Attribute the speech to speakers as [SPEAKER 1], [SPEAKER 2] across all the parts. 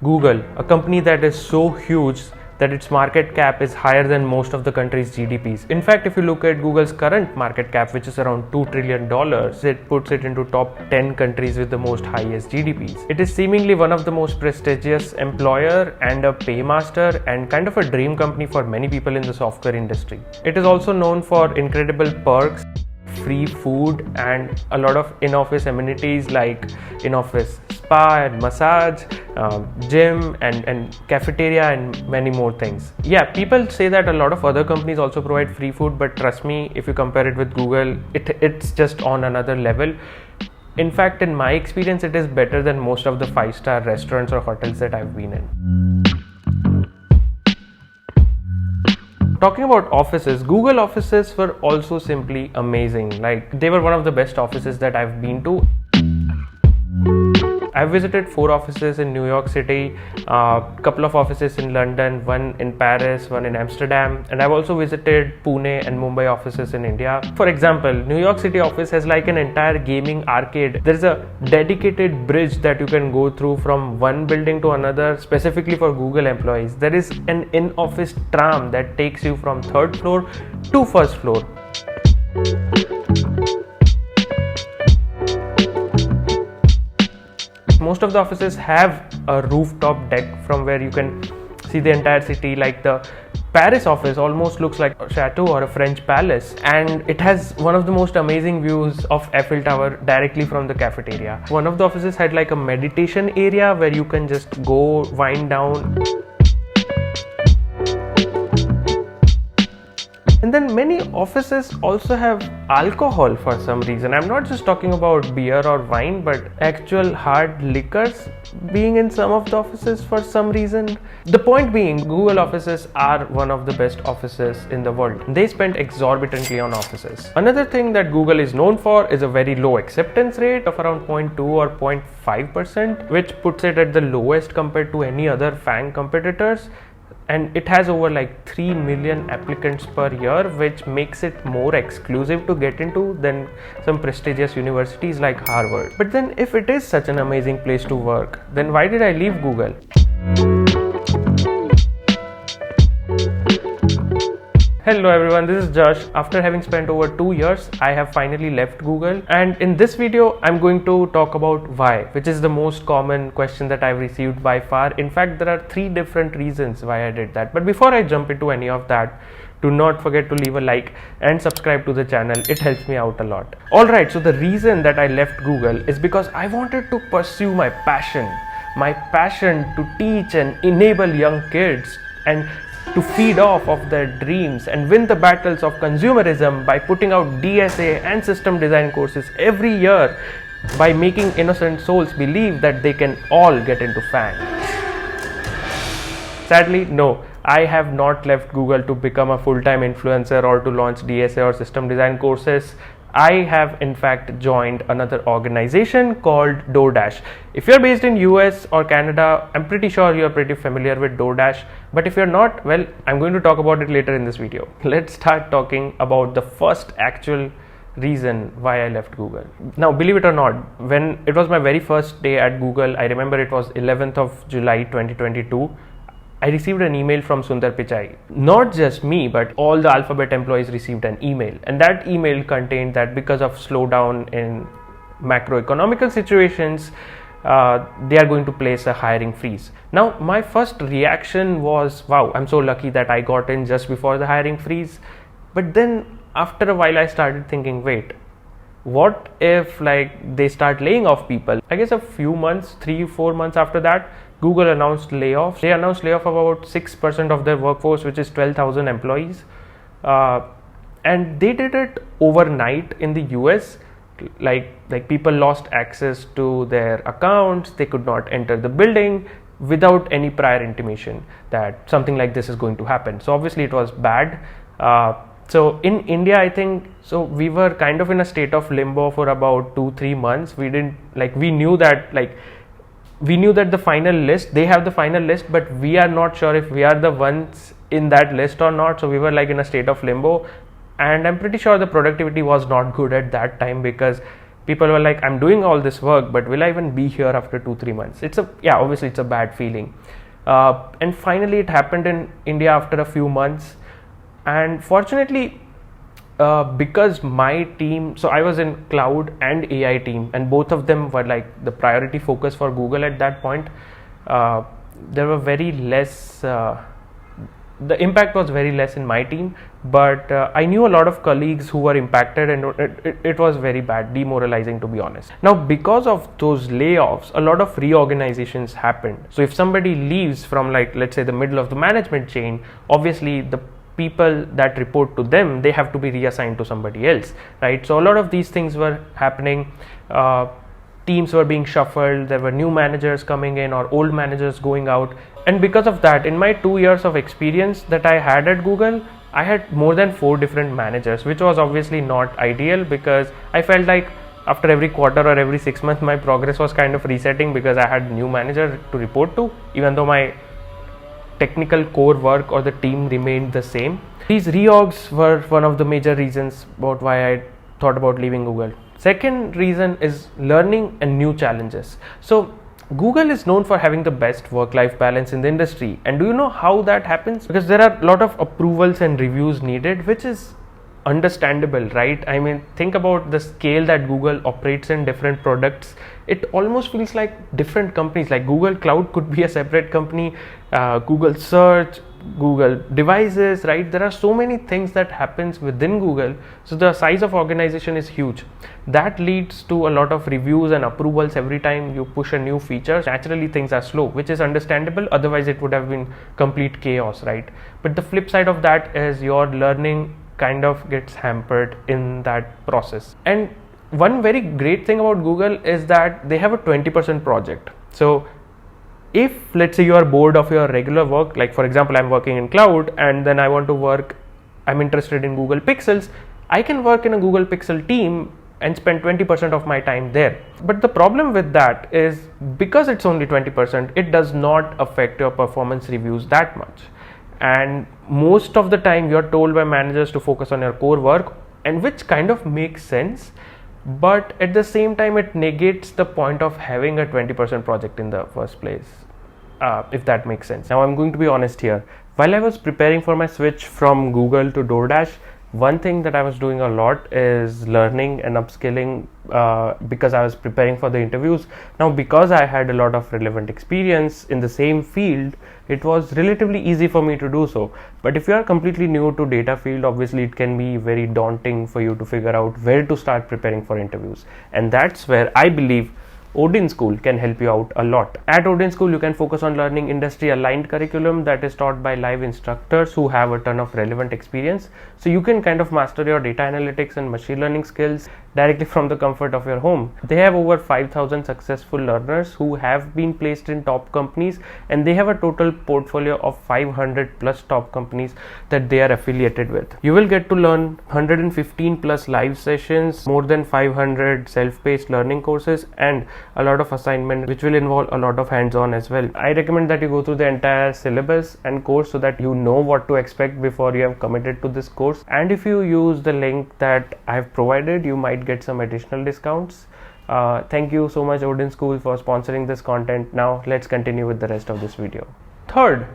[SPEAKER 1] Google, a company that is so huge that its market cap is higher than most of the country's GDPs. In fact, if you look at Google's current market cap, which is around $2 trillion, it puts it into top 10 countries with the most highest GDPs. It is seemingly one of the most prestigious employer and a paymaster and kind of a dream company for many people in the software industry. It is also known for incredible perks, free food, and a lot of in-office amenities like in-office spa and massage, gym and cafeteria and many more things. Yeah, people say that a lot of other companies also provide free food, but trust me, if you compare it with Google, it's just on another level. In fact, in my experience, it is better than most of the 5-star restaurants or hotels that I've been in. Talking about offices, Google offices were also simply amazing. Like, they were one of the best offices that I've been to. I've visited 4 offices in New York City, a couple of offices in London, one in Paris, one in Amsterdam, and I've also visited Pune and Mumbai offices in India. For example, New York City office has like an entire gaming arcade. There's a dedicated bridge that you can go through from one building to another specifically for Google employees. There is an in-office tram that takes you from 3rd floor to 1st floor. Most of the offices have a rooftop deck from where you can see the entire city. Like the Paris office almost looks like a chateau or a French palace, and it has one of the most amazing views of Eiffel Tower directly from the cafeteria. One of the offices had like a meditation area where you can just go wind down. And then many offices also have alcohol for some reason. I'm not just talking about beer or wine, but actual hard liquors being in some of the offices for some reason. The point being, Google offices are one of the best offices in the world. They spend exorbitantly on offices. Another thing that Google is known for is a very low acceptance rate of around 0.2 or 0.5%, which puts it at the lowest compared to any other FAANG competitors. And it has over like 3 million applicants per year, which makes it more exclusive to get into than some prestigious universities like Harvard. But then if it is such an amazing place to work, then why did I leave Google? Hello everyone, this is Josh. After having spent over 2 years, I have finally left Google, and in this video I'm going to talk about why, which is the most common question that I've received by far. In fact, there are 3 different reasons why I did that. But before I jump into any of that, do not forget to leave a like and subscribe to the channel. It helps me out a lot. Alright, so the reason that I left Google is because I wanted to pursue my passion to teach and enable young kids and to feed off of their dreams and win the battles of consumerism by putting out DSA and system design courses every year, by making innocent souls believe that they can all get into FAANG. Sadly, no, I have not left Google to become a full-time influencer or to launch DSA or system design courses. I have in fact joined another organization called DoorDash. If you're based in US or Canada, I'm pretty sure you're pretty familiar with DoorDash. But if you're not, well, I'm going to talk about it later in this video. Let's start talking about the first actual reason why I left Google. Now, believe it or not, when it was my very first day at Google, I remember it was 11th of July 2022. I received an email from Sundar Pichai. Not just me, but all the Alphabet employees received an email. And that email contained that because of slowdown in macroeconomical situations, they are going to place a hiring freeze. Now, my first reaction was, wow, I'm so lucky that I got in just before the hiring freeze. But then after a while, I started thinking, wait, what if like they start laying off people? I guess a few months, 3-4 months after that, Google announced layoffs. They announced layoff of about 6% of their workforce, which is 12,000 employees. And they did it overnight in the US. Like people lost access to their accounts. They could not enter the building without any prior intimation that something like this is going to happen. So obviously it was bad. So in India, I think, so we were kind of in a state of limbo for about 2-3 months. We knew that the final list, they have the final list, but we are not sure if we are the ones in that list or not. So we were like in a state of limbo, and I'm pretty sure the productivity was not good at that time because people were like, I'm doing all this work, but will I even be here after 2-3 months? Obviously it's a bad feeling. And finally it happened in India after a few months. And fortunately, because my team, so I was in cloud and AI team, and both of them were like the priority focus for Google at that point. There were very less, the impact was very less in my team, but I knew a lot of colleagues who were impacted, and it was very bad, demoralizing, to be honest. Now, because of those layoffs, a lot of reorganizations happened. So if somebody leaves from, like, let's say the middle of the management chain, obviously the people that report to them, they have to be reassigned to somebody else, right? So a lot of these things were happening. Teams were being shuffled, there were new managers coming in or old managers going out. And because of that, in my 2 years of experience that I had at Google, I had more than 4 different managers, which was obviously not ideal, because I felt like after every quarter or every 6 months, my progress was kind of resetting because I had new manager to report to, even though my technical core work or the team remained the same. These reorgs were one of the major reasons about why I thought about leaving Google. Second reason is learning and new challenges. So Google is known for having the best work-life balance in the industry. And do you know how that happens? Because there are a lot of approvals and reviews needed, which is understandable, right? I mean, think about the scale that Google operates in, different products. It almost feels like different companies. Like Google Cloud could be a separate company, Google Search, Google Devices, right? There are so many things that happens within Google. So the size of organization is huge. That leads to a lot of reviews and approvals every time you push a new feature. Naturally, things are slow, which is understandable. Otherwise, it would have been complete chaos, right? But the flip side of that is your learning kind of gets hampered in that process. And one very great thing about Google is that they have a 20% project. So if, let's say, you are bored of your regular work, like for example, I'm working in cloud and then I want to work, I'm interested in Google Pixels, I can work in a Google Pixel team and spend 20% of my time there. But the problem with that is, because it's only 20%, it does not affect your performance reviews that much. And most of the time you're told by managers to focus on your core work, and which kind of makes sense, but at the same time it negates the point of having a 20% project in the first place, if that makes sense. Now I'm going to be honest here. While I was preparing for my switch from Google to DoorDash, one thing that I was doing a lot is learning and upskilling, because I was preparing for the interviews. Now, because I had a lot of relevant experience in the same field, it was relatively easy for me to do so. But if you are completely new to data field, obviously it can be very daunting for you to figure out where to start preparing for interviews. And that's where I believe Odin School can help you out a lot. At Odin School, you can focus on learning industry aligned curriculum that is taught by live instructors who have a ton of relevant experience. So you can kind of master your data analytics and machine learning skills directly from the comfort of your home. They have over 5,000 successful learners who have been placed in top companies, and they have a total portfolio of 500 plus top companies that they are affiliated with. You will get to learn 115 plus live sessions, more than 500 self-paced learning courses, and a lot of assignment which will involve a lot of hands-on as well. I recommend that you go through the entire syllabus and course so that you know what to expect before you have committed to this course. And if you use the link that I have provided, you might get some additional discounts. Thank you so much, Odin School, for sponsoring this content. Now let's continue with the rest of this video. Third,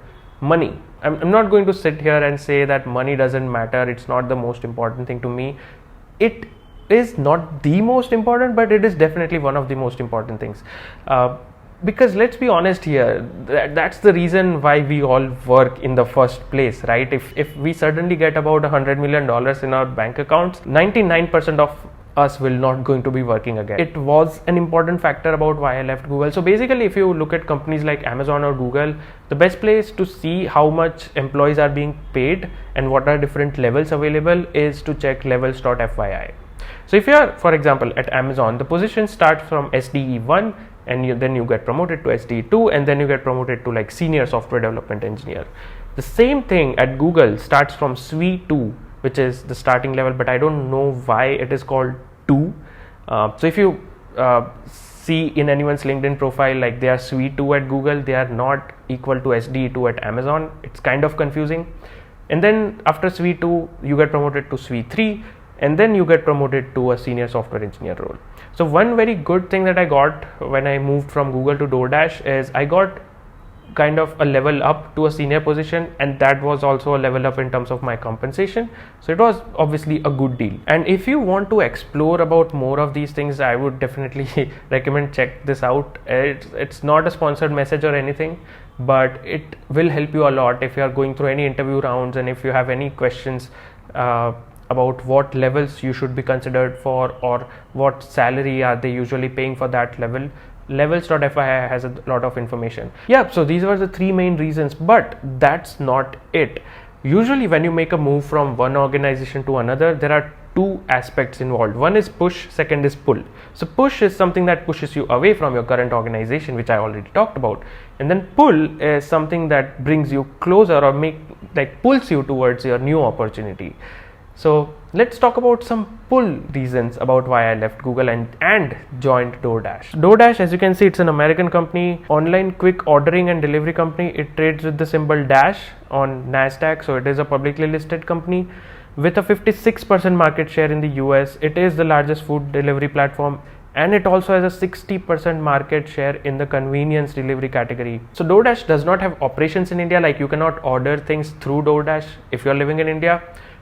[SPEAKER 1] money. I'm not going to sit here and say that money doesn't matter. It's not the most important thing to me. It is not the most important, but it is definitely one of the most important things. Because let's be honest here, that's the reason why we all work in the first place, right? If we suddenly get about $100 million in our bank accounts, 99% of us will not going to be working again. It was an important factor about why I left Google. So basically, if you look at companies like Amazon or Google, the best place to see how much employees are being paid and what are different levels available is to check levels.fyi. So if you are, for example, at Amazon, the position starts from SDE 1 and then you get promoted to SDE 2 and then you get promoted to like senior software development engineer. The same thing at Google starts from SWE 2, which is the starting level, but I don't know why it is called 2. So if you see in anyone's LinkedIn profile, like they are SWE 2 at Google, they are not equal to SDE 2 at Amazon. It's kind of confusing. And then after SWE 2, you get promoted to SWE 3. And then you get promoted to a senior software engineer role. So one very good thing that I got when I moved from Google to DoorDash is I got kind of a level up to a senior position, and that was also a level up in terms of my compensation. So it was obviously a good deal. And if you want to explore about more of these things, I would definitely recommend check this out. It's not a sponsored message or anything, but it will help you a lot if you are going through any interview rounds, and if you have any questions about what levels you should be considered for, or what salary are they usually paying for that level. Levels.fyi has a lot of information. Yeah, so these were the 3 main reasons, but that's not it. Usually when you make a move from one organization to another, there are 2 aspects involved. One is push, second is pull. So push is something that pushes you away from your current organization, which I already talked about. And then pull is something that brings you closer, or pulls you towards your new opportunity. So let's talk about some pull reasons about why I left Google and joined DoorDash. DoorDash, as you can see, it's an American company, online quick ordering and delivery company. It trades with the symbol Dash on NASDAQ, so it is a publicly listed company with a 56% market share in the US. It is the largest food delivery platform, and it also has a 60% market share in the convenience delivery category. So DoorDash does not have operations in India, like you cannot order things through DoorDash if you're living in India.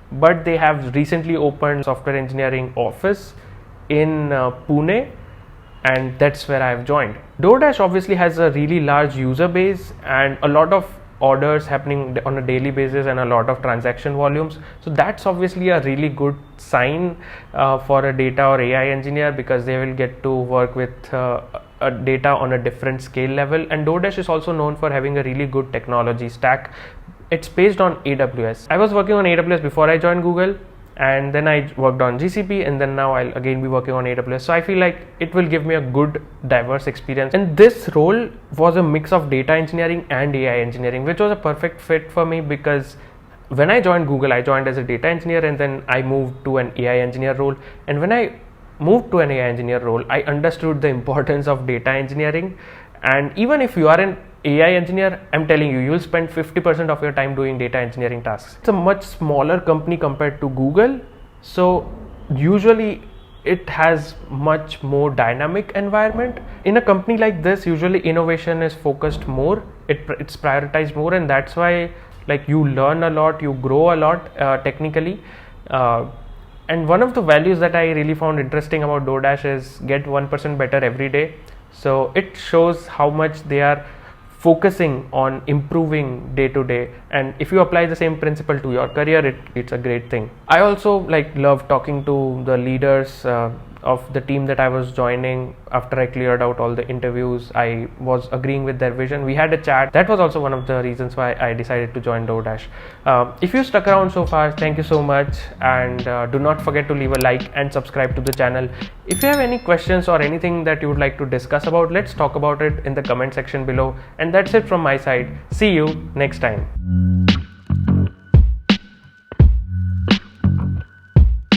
[SPEAKER 1] But they have recently opened software engineering office in Pune, and that's where I have joined. DoorDash obviously has a really large user base and a lot of orders happening on a daily basis and a lot of transaction volumes. So that's obviously a really good sign for a data or AI engineer, because they will get to work with data on a different scale level. And DoorDash is also known for having a really good technology stack. It's based on AWS. I was working on AWS before I joined Google, and then I worked on GCP, and then now I'll again be working on AWS. So I feel like it will give me a good diverse experience. And this role was a mix of data engineering and AI engineering, which was a perfect fit for me, because when I joined Google, I joined as a data engineer, and then I moved to an AI engineer role. And when I moved to an AI engineer role, I understood the importance of data engineering. And even if you are an AI engineer, I'm telling you, you'll spend 50% of your time doing data engineering tasks. It's a much smaller company compared to Google, so usually it has much more dynamic environment. In a company like this, usually innovation is focused more, it's prioritized more, and that's why you learn a lot, you grow a lot technically. And one of the values that I really found interesting about DoorDash is get 1% better every day. So it shows how much they are focusing on improving day to day, and if you apply the same principle to your career, it's a great thing. I also love talking to the leaders of the team that I was joining. After I cleared out all the interviews, I was agreeing with their vision. We had a chat. That was also one of the reasons why I decided to join DoorDash. If you stuck around so far, thank you so much, and do not forget to leave a like and subscribe to the channel. If you have any questions or anything that you would like to discuss about, let's talk about it in the comment section below. And that's it from my side. See you next time.